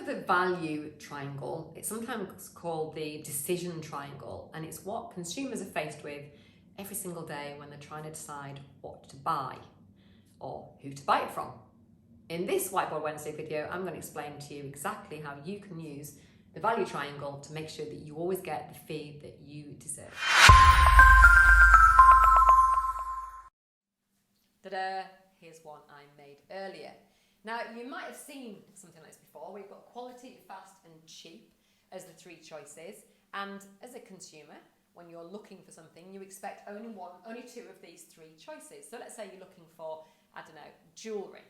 of the value triangle, it's sometimes called the decision triangle, and it's what consumers are faced with every single day when they're trying to decide what to buy or who to buy it from. In this Whiteboard Wednesday video, I'm going to explain to you exactly how you can use the value triangle to make sure that you always get the fee that you deserve. Ta-da! Here's one I made earlier. Now, you might have seen something like this before. We've got quality, fast and cheap as the three choices. And as a consumer, when you're looking for something, you expect only two of these three choices. So let's say you're looking for, I don't know, jewellery.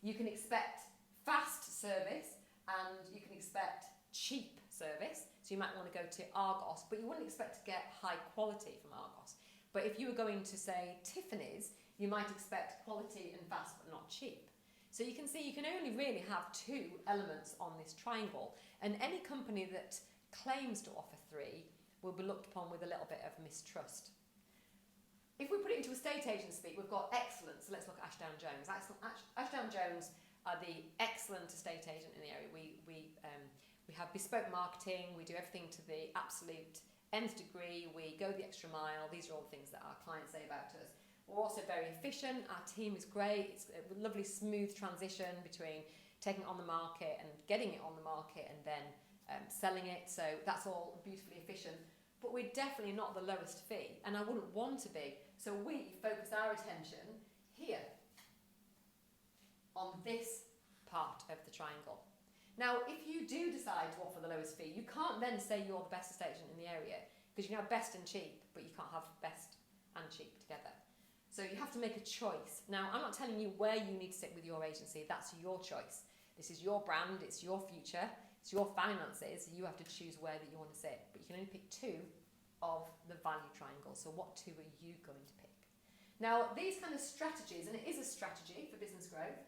You can expect fast service and you can expect cheap service. So you might want to go to Argos, but you wouldn't expect to get high quality from Argos. But if you were going to, say, Tiffany's, you might expect quality and fast, but not cheap. So you can see you can only really have two elements on this triangle, and any company that claims to offer three will be looked upon with a little bit of mistrust. If we put it into estate agent speak, we've got excellent. So let's look at Ashdown Jones. Ashdown Jones are the excellent estate agent in the area. We have bespoke marketing. We do everything to the absolute nth degree. We go the extra mile. These are all the things that our clients say about us. We're also very efficient. Our team is great. It's a lovely smooth transition between taking it on the market and getting it on the market and then selling it. So that's all beautifully efficient. But we're definitely not the lowest fee, and I wouldn't want to be. So we focus our attention here on this part of the triangle. Now, if you do decide to offer the lowest fee, you can't then say you're the best estate agent in the area, because you can have best and cheap, but you can't have best and cheap together. So you have to make a choice. Now, I'm not telling you where you need to sit with your agency. That's your choice. This is your brand. It's your future. It's your finances. You have to choose where that you want to sit. But you can only pick two of the value triangle. So what two are you going to pick? Now, these kind of strategies, and it is a strategy for business growth,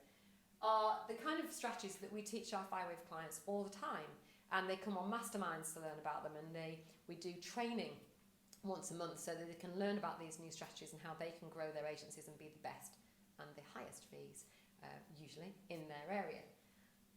are the kind of strategies that we teach our Firewave clients all the time. And they come on masterminds to learn about them. And we do training once a month so that they can learn about these new strategies and how they can grow their agencies and be the best and the highest fees, usually, in their area.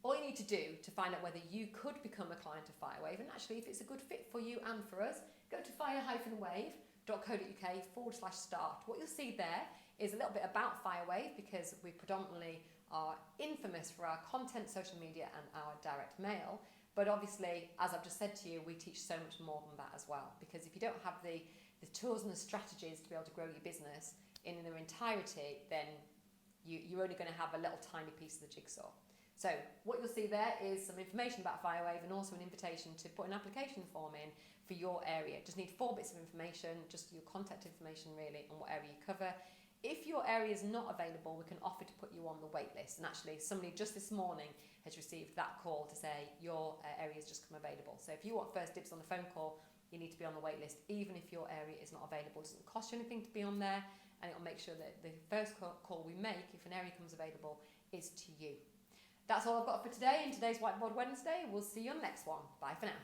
All you need to do to find out whether you could become a client of Firewave, and actually if it's a good fit for you and for us, go to fire-wave.co.uk/start. What you'll see there is a little bit about Firewave, because we predominantly are infamous for our content, social media and our direct mail. But obviously, as I've just said to you, we teach so much more than that as well. Because if you don't have the tools and the strategies to be able to grow your business in their entirety, then you're only going to have a little tiny piece of the jigsaw. So what you'll see there is some information about Firewave and also an invitation to put an application form in for your area. Just need 4 bits of information, just your contact information really, and what area you cover. If your area is not available, we can offer to put you on the wait list. And actually, somebody just this morning has received that call to say your area has just come available. So if you want first dibs on the phone call, you need to be on the wait list, even if your area is not available. It doesn't cost you anything to be on there, and it will make sure that the first call we make, if an area comes available, is to you. That's all I've got for today in today's Whiteboard Wednesday. We'll see you on the next one. Bye for now.